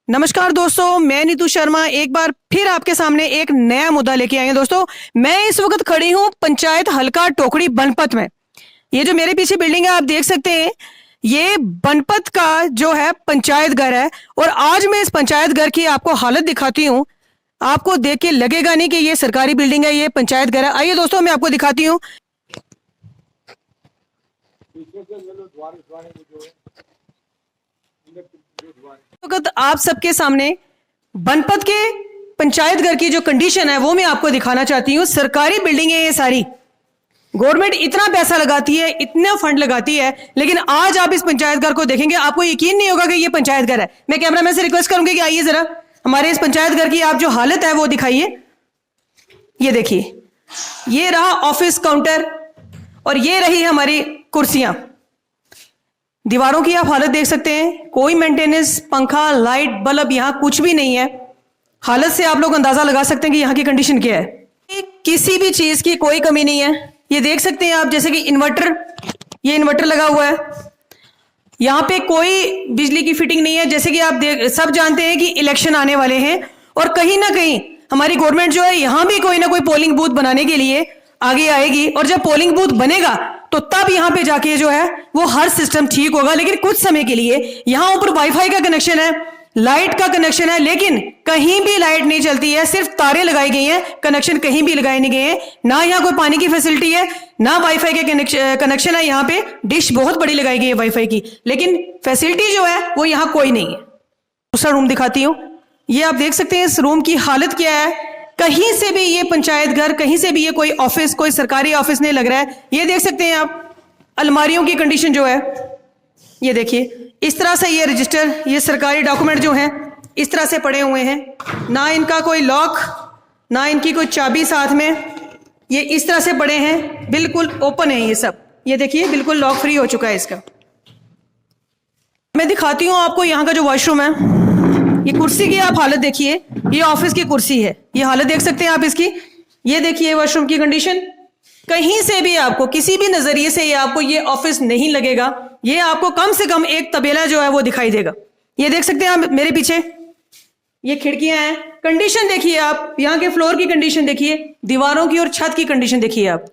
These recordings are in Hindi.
नमस्कार दोस्तों, मैं नीतू शर्मा एक बार फिर आपके सामने एक नया मुद्दा लेके आई हूं। दोस्तों, मैं इस वक्त खड़ी हूं पंचायत हल्का टोकड़ी बनपत में। ये जो मेरे पीछे बिल्डिंग है आप देख सकते हैं, ये बनपत का जो है पंचायत घर है। और आज मैं इस पंचायत घर की आपको हालत दिखाती हूँ। आपको देख के लगेगा नहीं कि ये सरकारी बिल्डिंग है, ये पंचायत घर है। आइए दोस्तों, मैं आपको दिखाती हूँ। वक्त आप सबके सामने बनपत के पंचायत घर की जो कंडीशन है वो मैं आपको दिखाना चाहती हूँ। सरकारी बिल्डिंग है ये सारी, गवर्नमेंट इतना पैसा लगाती है, इतना फंड लगाती है, लेकिन आज आप इस पंचायत घर को देखेंगे आपको यकीन नहीं होगा कि ये पंचायत घर है। मैं कैमरामैन से रिक्वेस्ट करूंगी कि आइए जरा हमारे इस पंचायत घर की आप जो हालत है वो दिखाइए। ये देखिए, ये रहा ऑफिस काउंटर और ये रही हमारी कुर्सियां। दीवारों की आप हालत देख सकते हैं, कोई मेंटेनेंस, पंखा, लाइट, बल्ब यहाँ कुछ भी नहीं है। हालत से आप लोग अंदाजा लगा सकते हैं कि यहाँ की कंडीशन क्या है। किसी भी चीज की कोई कमी नहीं है। ये देख सकते हैं आप, जैसे कि इन्वर्टर, ये इन्वर्टर लगा हुआ है। यहाँ पे कोई बिजली की फिटिंग नहीं है। जैसे कि आप सब जानते हैं कि इलेक्शन आने वाले हैं और कहीं ना कहीं हमारी गवर्नमेंट जो है यहाँ भी कोई ना कोई पोलिंग बूथ बनाने के लिए आगे आएगी। और जब पोलिंग बूथ बनेगा तो तब यहाँ पे जाके जो है वो हर सिस्टम ठीक होगा। लेकिन कुछ समय के लिए यहाँ ऊपर वाईफाई का कनेक्शन है, लाइट का कनेक्शन है, लेकिन कहीं भी लाइट नहीं चलती है, सिर्फ तारे लगाई गई हैं, कनेक्शन कहीं भी लगाए नहीं गए हैं। ना यहाँ कोई पानी की फैसिलिटी है, ना वाईफाई के कनेक्शन है। यहाँ पे डिश बहुत बड़ी लगाई गई है वाईफाई की, लेकिन फैसिलिटी जो है वो यहाँ कोई नहीं है। दूसरा रूम दिखाती हूँ। ये आप देख सकते हैं इस रूम की हालत क्या है। कहीं से भी ये पंचायत घर, कहीं से भी ये कोई ऑफिस, कोई सरकारी ऑफिस नहीं लग रहा है। ये देख सकते हैं आप, अलमारियों की कंडीशन जो है ये देखिए। इस तरह से ये रजिस्टर, ये सरकारी डॉक्यूमेंट जो हैं इस तरह से पड़े हुए हैं। ना इनका कोई लॉक, ना इनकी कोई चाबी साथ में, ये इस तरह से पड़े हैं, बिल्कुल ओपन है ये सब। ये देखिए, बिल्कुल लॉक फ्री हो चुका है इसका। मैं दिखाती हूँ आपको यहाँ का जो वॉशरूम है। ये कुर्सी की आप हालत देखिए, ये ऑफिस की कुर्सी है, ये हालत देख सकते हैं आप इसकी। ये देखिए वॉशरूम की कंडीशन। कहीं से भी आपको, किसी भी नजरिए से ये आपको ये ऑफिस नहीं लगेगा। ये आपको कम से कम एक तबेला जो है वो दिखाई देगा। ये देख सकते हैं आप मेरे पीछे, ये खिड़कियां हैं। कंडीशन देखिए आप, यहाँ के फ्लोर की कंडीशन देखिए, दीवारों की और छत की कंडीशन देखिए आप।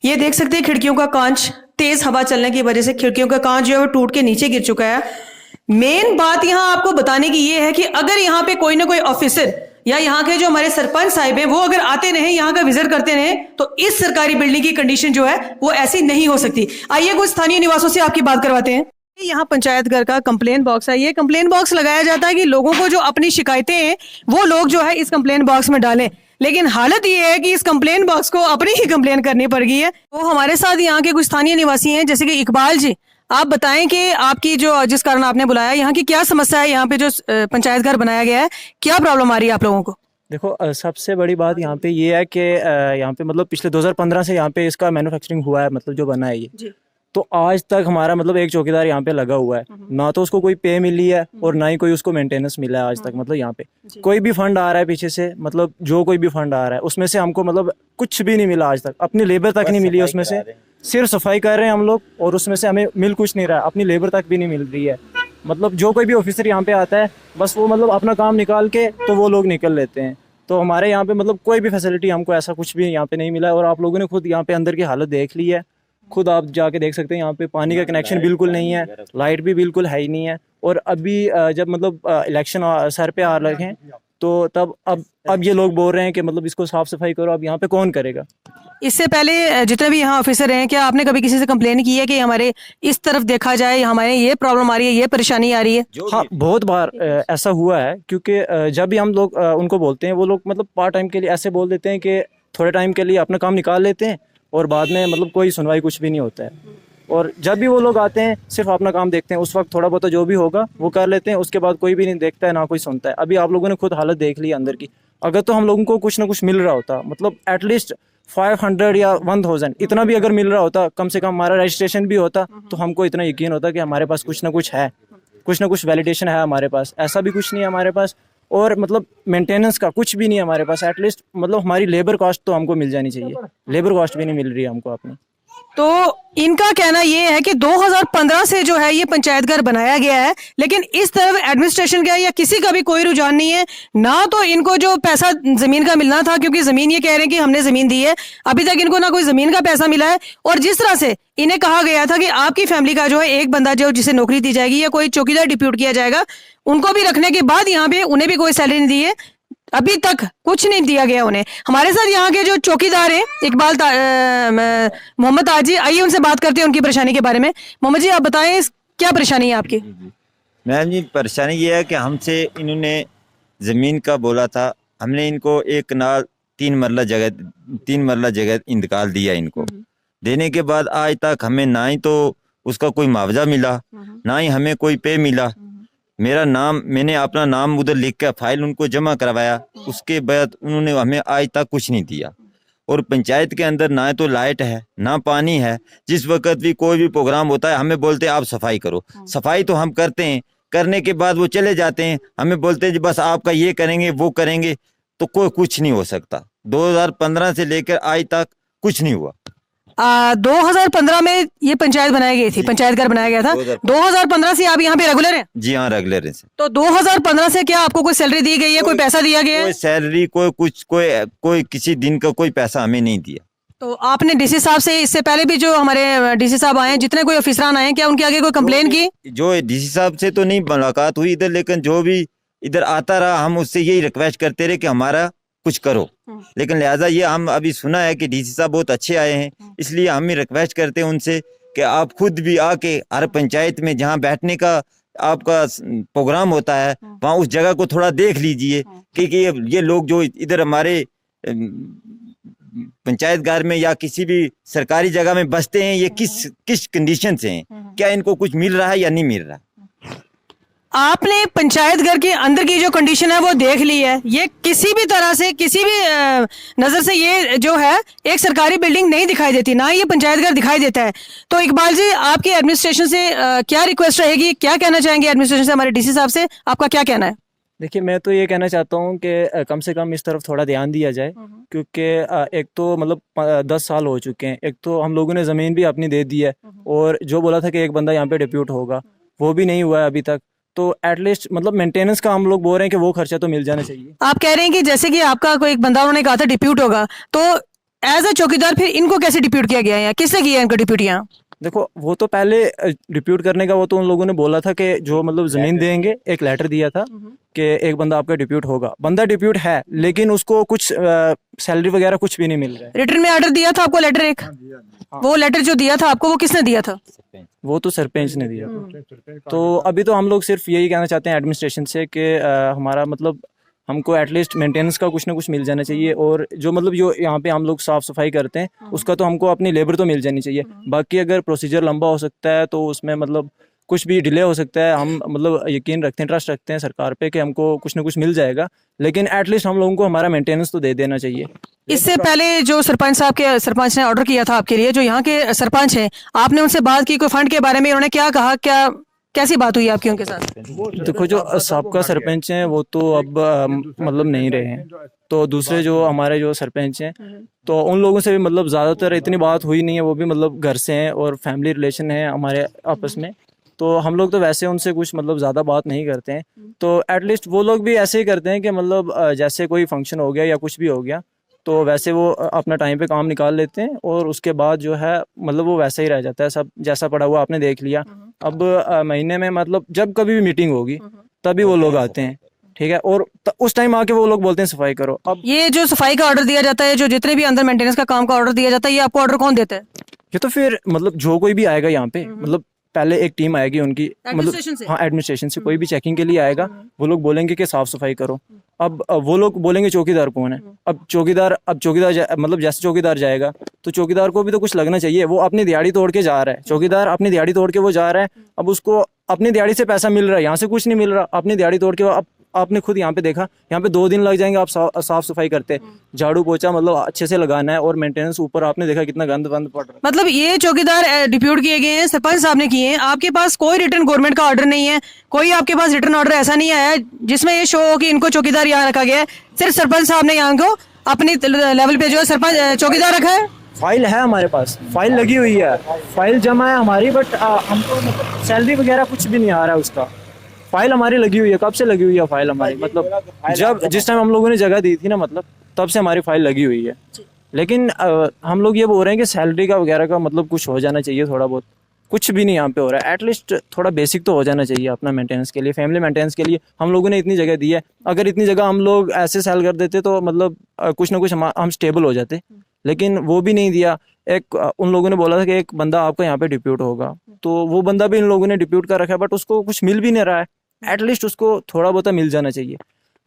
ये देख सकते हैं खिड़कियों का कांच, तेज हवा चलने की वजह से खिड़कियों का कांच जो है वो टूट के नीचे गिर चुका है। मेन बात यहां आपको बताने की ये है कि अगर यहां पे कोई ना कोई ऑफिसर या यहाँ के जो हमारे सरपंच साहिब हैं वो अगर आते रहे, यहाँ का विजिट करते रहे, तो इस सरकारी बिल्डिंग की कंडीशन जो है वो ऐसी नहीं हो सकती। आइए कुछ स्थानीय निवासों से आपकी बात करवाते हैं। यहाँ पंचायत घर का कंप्लेन बॉक्स है। ये कंप्लेन बॉक्स लगाया जाता है कि लोगों को जो अपनी शिकायतें हैं वो लोग जो है इस कंप्लेन बॉक्स में डालें। लेकिन हालत ये है कि इस कंप्लेन बॉक्स को अपनी ही कंप्लेन करनी पड़ गई है। तो हमारे साथ यहाँ के कुछ स्थानीय निवासी हैं, जैसे कि इकबाल जी। आप बताएं कि आपकी जो, जिस कारण आपने बुलाया, यहाँ की क्या समस्या है? यहाँ पे जो पंचायत घर बनाया गया है, क्या प्रॉब्लम आ रही है आप लोगों को? देखो, सबसे बड़ी बात यहाँ पे ये है कि यहाँ पे मतलब पिछले 2015 से यहाँ पे इसका मैन्युफैक्चरिंग हुआ है, मतलब जो बना है ये जी। तो आज तक हमारा मतलब एक चौकीदार यहाँ पे लगा हुआ है। ना तो उसको कोई पे मिली है और ना ही कोई उसको मेंटेनेंस मिला है आज तक। मतलब यहाँ पे कोई भी फंड आ रहा है पीछे से, मतलब जो कोई भी फंड आ रहा है उसमें से हमको मतलब कुछ भी नहीं मिला आज तक। अपनी लेबर तक नहीं मिली है उसमें से, सिर्फ सफाई कर रहे हैं हम लोग और उसमें से हमें मिल कुछ नहीं रहा है। अपनी लेबर तक भी नहीं मिल रही है। मतलब जो कोई भी ऑफिसर यहाँ पे आता है बस वो मतलब अपना काम निकाल के तो वो लोग निकल लेते हैं। तो हमारे यहाँ पे मतलब कोई भी फैसिलिटी हमको ऐसा कुछ भी यहाँ पे नहीं मिला है। और आप लोगों ने खुद यहाँ पे अंदर की हालत देख ली है, खुद आप जाके देख सकते हैं। यहाँ पे पानी का कनेक्शन बिल्कुल नहीं है, लाइट भी बिल्कुल है ही नहीं है। और अभी जब मतलब इलेक्शन सर पे आ रहे हैं तो तब अब ये लोग बोल रहे हैं कि मतलब इसको साफ सफाई करो। अब यहाँ पे कौन करेगा? इससे पहले जितने भी यहाँ ऑफिसर हैं, क्या आपने कभी किसी से कंप्लेन की है कि हमारे इस तरफ देखा जाए, हमारे ये प्रॉब्लम आ रही है, ये परेशानी आ रही है? हाँ, बहुत बार ऐसा हुआ है। क्योंकि जब भी हम लोग उनको बोलते हैं, वो लोग मतलब पार्ट टाइम के लिए ऐसे बोल देते हैं कि थोड़े टाइम के लिए अपना काम निकाल लेते हैं और बाद में मतलब कोई सुनवाई कुछ भी नहीं होता है। और जब भी वो लोग आते हैं सिर्फ अपना काम देखते हैं, उस वक्त थोड़ा बहुत जो भी होगा वो कर लेते हैं, उसके बाद कोई भी नहीं देखता है, ना कोई सुनता है। अभी आप लोगों ने खुद हालत देख ली अंदर की। अगर तो हम लोगों को कुछ ना कुछ मिल रहा होता, मतलब एटलीस्ट 500 या 1000 इतना भी अगर मिल रहा होता, कम से कम हमारा रजिस्ट्रेशन भी होता, तो हमको इतना यकीन होता कि हमारे पास कुछ ना कुछ है, कुछ ना कुछ वैलिडेशन है हमारे पास। ऐसा भी कुछ नहीं है हमारे पास। और मतलब मेंटेनेंस का कुछ भी नहीं है हमारे पास। एटलीस्ट मतलब हमारी लेबर कॉस्ट तो हमको मिल जानी चाहिए, लेबर कॉस्ट भी नहीं मिल रही है हमको अपनी। तो इनका कहना ये है कि 2015 से जो है ये पंचायत घर बनाया गया है, लेकिन इस तरफ एडमिनिस्ट्रेशन का या किसी का भी कोई रुझान नहीं है। ना तो इनको जो पैसा जमीन का मिलना था, क्योंकि जमीन ये कह रहे हैं कि हमने जमीन दी है, अभी तक इनको ना कोई जमीन का पैसा मिला है। और जिस तरह से इन्हें कहा गया था कि आपकी फैमिली का जो है एक बंदा जो जिसे नौकरी दी जाएगी या कोई चौकीदार डिप्यूट किया जाएगा, उनको भी रखने के बाद यहाँ पे उन्हें भी कोई सैलरी नहीं दी है, अभी तक कुछ नहीं दिया गया उन्हें। हमारे साथ यहाँ के जो चौकीदार हैं इकबाल मोहम्मद ताज जी, आइए उनसे बात करते हैं उनकी परेशानी के बारे में। मोहम्मद जी, आप बताएं क्या परेशानी है आपकी? मैम जी, परेशानी ये है कि हमसे इन्होंने ज़मीन का बोला था। हमने इनको एक कनाल 3 मरला जगह इंतकाल दिया। इनको देने के बाद आज तक हमें ना ही तो उसका कोई मुआवजा मिला, ना ही हमें कोई पे मिला। मैंने अपना नाम उधर लिख कर फाइल उनको जमा करवाया, उसके बाद उन्होंने हमें आज तक कुछ नहीं दिया। और पंचायत के अंदर ना तो लाइट है ना पानी है। जिस वक्त भी कोई भी प्रोग्राम होता है हमें बोलते हैं आप सफाई करो। सफाई तो हम करते हैं, करने के बाद वो चले जाते हैं, हमें बोलते हैं जी बस आपका ये करेंगे वो करेंगे, तो कोई कुछ नहीं हो सकता। 2015 से लेकर आज तक कुछ नहीं हुआ। 2015 में ये पंचायत बनाई गई थी, पंचायत घर बनाया गया था। 2015 से आप यहाँ पे रेगुलर हैं? जी हाँ, रेगुलर है। तो 2015 से क्या आपको कोई सैलरी दी गई है, कोई पैसा दिया गया है? कोई सैलरी कोई किसी दिन का कोई पैसा हमें नहीं दिया। तो आपने डीसी साहब से इससे पहले भी जो हमारे डीसी साहब आए हैं, जितने कोई अफसरान आए हैं, क्या उनके आगे कोई कंप्लेन की? जो डीसी साहब से तो नहीं मुलाकात हुई इधर, लेकिन जो भी इधर आता रहा हम उससे यही रिक्वेस्ट करते रहे कि हमारा कुछ करो। लेकिन लिहाजा ये हम अभी सुना है कि डीसी साहब बहुत अच्छे आए हैं, इसलिए हम ही रिक्वेस्ट करते हैं उनसे कि आप खुद भी आके हर पंचायत में जहाँ बैठने का आपका प्रोग्राम होता है वहाँ उस जगह को थोड़ा देख लीजिए कि ये लोग जो इधर हमारे पंचायत घर में या किसी भी सरकारी जगह में बसते हैं, ये किस कंडीशन से हैं, क्या इनको कुछ मिल रहा है या नहीं मिल रहा। आपने पंचायत घर के अंदर की जो कंडीशन है वो देख ली है। ये किसी भी तरह से किसी भी नजर से ये जो है एक सरकारी बिल्डिंग नहीं दिखाई देती, ना ये पंचायत घर दिखाई देता है। तो इकबाल जी, आपकी एडमिनिस्ट्रेशन से क्या रिक्वेस्ट रहेगी, क्या कहना चाहेंगे एडमिनिस्ट्रेशन से, हमारे डीसी साहब से आपका क्या कहना है? देखिए, मैं तो ये कहना चाहता हूँ कि कम से कम इस तरफ थोड़ा ध्यान दिया जाए, क्योंकि एक तो मतलब 10 साल हो चुके हैं, एक तो हम लोगों ने ज़मीन भी अपनी दे दी है, और जो बोला था कि एक बंदा यहाँ पे डिप्यूट होगा वो भी नहीं हुआ है अभी तक। तो एटलीस्ट मतलब मेंटेनेंस का हम लोग बोल रहे हैं कि वो खर्चा तो मिल जाना चाहिए। आप कह रहे हैं कि जैसे कि आपका कोई एक बंदा उन्होंने कहा था डिप्यूट होगा, तो एज अ चौकीदार फिर इनको कैसे डिप्यूट किया गया है, किसने किया इनको डिप्यूट यहाँ? देखो, वो तो पहले डिप्यूट करने का वो तो उन लोगों ने बोला था कि जो मतलब जमीन देंगे, एक लेटर दिया था कि एक बंदा आपका डिप्यूट होगा। बंदा डिप्यूट है, लेकिन उसको कुछ सैलरी वगैरह कुछ भी नहीं मिल रहा है। रिटर्न में ऑर्डर दिया था आपको लेटर एक? वो लेटर जो दिया था आपको वो किसने दिया था? वो तो सरपंच ने दिया। तो अभी तो हम लोग सिर्फ यही कहना चाहते हैं एडमिनिस्ट्रेशन से कि हमारा मतलब हमको एटलीस्ट मेंटेनेंस का कुछ ना कुछ मिल जाना चाहिए, और जो मतलब जो यहाँ पे हम लोग साफ सफाई करते हैं उसका तो हमको अपनी लेबर तो मिल जानी चाहिए। बाकी अगर प्रोसीजर लंबा हो सकता है तो उसमें मतलब कुछ भी डिले हो सकता है। हम मतलब यकीन रखते हैं, ट्रस्ट रखते हैं सरकार पे कि हमको कुछ ना कुछ मिल जाएगा, लेकिन एटलीस्ट हम लोगों को हमारा मेंटेनेंस तो दे देना चाहिए। इससे पहले जो सरपंच ने ऑर्डर किया था आपके लिए, जो यहाँ के सरपंच हैं, आपने उनसे बात की कोई फंड के बारे में? उन्होंने क्या कहा, कैसी बात हुई आपकी उनके साथ? देखो, जो साबका सरपंच हैं वो तो अब मतलब नहीं रहे हैं, तो दूसरे जो हमारे जो सरपंच हैं तो उन लोगों से भी मतलब ज़्यादातर इतनी बात हुई नहीं है। वो भी मतलब घर से हैं और फैमिली रिलेशन है हमारे आपस में, तो हम लोग तो वैसे उनसे कुछ मतलब ज़्यादा बात नहीं करते हैं। तो एटलीस्ट वो लोग भी ऐसे ही करते हैं कि मतलब जैसे कोई फंक्शन हो गया या कुछ भी हो गया तो वैसे वो अपना टाइम पे काम निकाल लेते हैं, और उसके बाद जो है मतलब वो वैसा ही रह जाता है, सब जैसा पड़ा हुआ आपने देख लिया। अब महीने में मतलब जब कभी भी मीटिंग होगी तभी वो लोग आते हैं, ठीक है, और उस टाइम आके वो लोग बोलते हैं सफाई करो। अब ये जो सफाई का ऑर्डर दिया जाता है, जो जितने भी अंदर मेंटेनेंस का काम का ऑर्डर दिया जाता है, ये आपको ऑर्डर कौन देता है? ये तो फिर मतलब जो कोई भी आएगा यहाँ पे, मतलब पहले एक टीम आएगी उनकी, मतलब हाँ एडमिनिस्ट्रेशन से कोई भी चेकिंग के लिए आएगा, वो लोग बोलेंगे कि साफ सफाई करो। अब वो लोग बोलेंगे चौकीदार कौन है। अब चौकीदार मतलब जैसे चौकीदार जाएगा तो चौकीदार को भी तो कुछ लगना चाहिए। वो अपनी दिहाड़ी तोड़ के जा रहा है, चौकीदार अपनी दिहाड़ी तोड़ के वो जा रहा है। अब उसको अपनी दिहाड़ी से पैसा मिल रहा है, यहाँ से कुछ नहीं मिल रहा, अपनी दिहाड़ी तोड़ के। अब आपने खुद यहाँ पे देखा, यहाँ पे 2 दिन लग जाएंगे आप साफ सफाई करते, झाड़ू पोछा मतलब अच्छे से लगाना है, और मेंटेनेंस ऊपर आपने देखा कितना गंद पड़ रहा है। मतलब ये चौकीदार डिप्यूट किए गए हैं, सरपंच साहब ने किए हैं, आपके पास कोई रिटर्न गवर्नमेंट का ऑर्डर नहीं है, कोई आपके पास रिटर्न ऑर्डर ऐसा नहीं आया जिसमें ये शो हो कि इनको चौकीदार यहाँ रखा गया है। सिर्फ सरपंच साहब ने यहाँ को अपनी लेवल पे जो है सरपंच चौकीदार रखा है। फाइल है हमारे पास, फाइल लगी हुई है, फाइल जमा है हमारी, बट हमको मतलब सैलरी वगैरह कुछ भी नहीं आ रहा है उसका। फाइल हमारी लगी हुई है, कब से लगी हुई है फाइल हमारी, मतलब जब जिस टाइम हम लोगों ने जगह दी थी ना, मतलब तब से हमारी फाइल लगी हुई है। लेकिन हम लोग ये बोल रहे हैं कि सैलरी का वगैरह का मतलब कुछ हो जाना चाहिए थोड़ा बहुत, कुछ भी नहीं यहाँ पे हो रहा है। एटलीस्ट थोड़ा बेसिक तो हो जाना चाहिए अपना मेंटेनेंस के लिए, फैमिली मेंटेनेंस के लिए। हम लोगों ने इतनी जगह दी है, अगर इतनी जगह हम लोग ऐसे सेल कर देते तो मतलब कुछ ना कुछ हम स्टेबल हो जाते, लेकिन वो भी नहीं दिया। एक उन लोगों ने बोला था कि एक बंदा आपका यहाँ पे डिप्यूट होगा, तो वो बंदा भी इन लोगों ने डिप्यूट कर रखा है, बट उसको कुछ मिल भी नहीं रहा है। एटलीस्ट उसको थोड़ा बहुत मिल जाना चाहिए,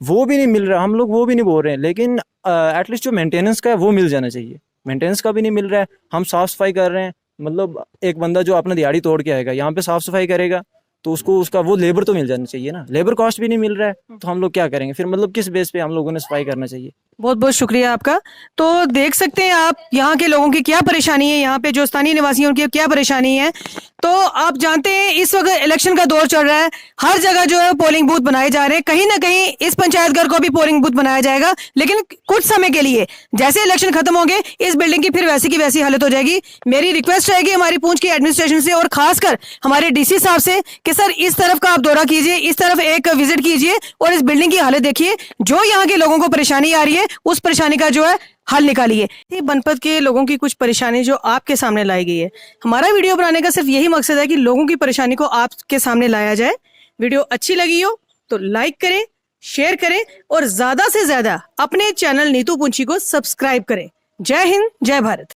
वो भी नहीं मिल रहा। हम लोग वो भी नहीं बोल रहे हैं, लेकिन एटलीस्ट जो मेंटेनेंस का है वो मिल जाना चाहिए। मेंटेनेंस का भी नहीं मिल रहा है। हम साफ सफाई कर रहे हैं, मतलब एक बंदा जो अपना दिहाड़ी तोड़ के आएगा यहाँ पे साफ सफाई करेगा, तो उसको उसका वो लेबर तो मिल जाना चाहिए ना। लेबर कॉस्ट भी नहीं मिल रहा है, तो हम लोग क्या करेंगे फिर, मतलब किस बेस पे हम लोगों ने सफाई करना चाहिए। बहुत बहुत शुक्रिया आपका। तो देख सकते हैं आप यहाँ के लोगों की क्या परेशानी है, यहाँ पे जो स्थानीय निवासी हैं उनकी क्या परेशानी है। तो आप जानते हैं इस वक्त इलेक्शन का दौर चल रहा है, हर जगह जो है पोलिंग बूथ बनाए जा रहे हैं, कहीं ना कहीं इस पंचायत घर को भी पोलिंग बूथ बनाया जाएगा, लेकिन कुछ समय के लिए। जैसे इलेक्शन खत्म होंगे इस बिल्डिंग की फिर वैसी की वैसी हालत हो जाएगी। मेरी रिक्वेस्ट रहेगी हमारी पूंछ की एडमिनिस्ट्रेशन से और खासकर हमारे डीसी साहब से कि सर इस तरफ का आप दौरा कीजिए, इस तरफ एक विजिट कीजिए और इस बिल्डिंग की हालत देखिए, जो यहाँ के लोगों को परेशानी आ रही है उस परेशानी का जो है हल निकालिए। ये बनपत के लोगों की कुछ परेशानी जो आपके सामने लाई गई है। हमारा वीडियो बनाने का सिर्फ यही मकसद है कि लोगों की परेशानी को आपके सामने लाया जाए। वीडियो अच्छी लगी हो तो लाइक करें, शेयर करें और ज्यादा से ज्यादा अपने चैनल नीतू पुंछी को सब्सक्राइब करें। जय हिंद, जय भारत।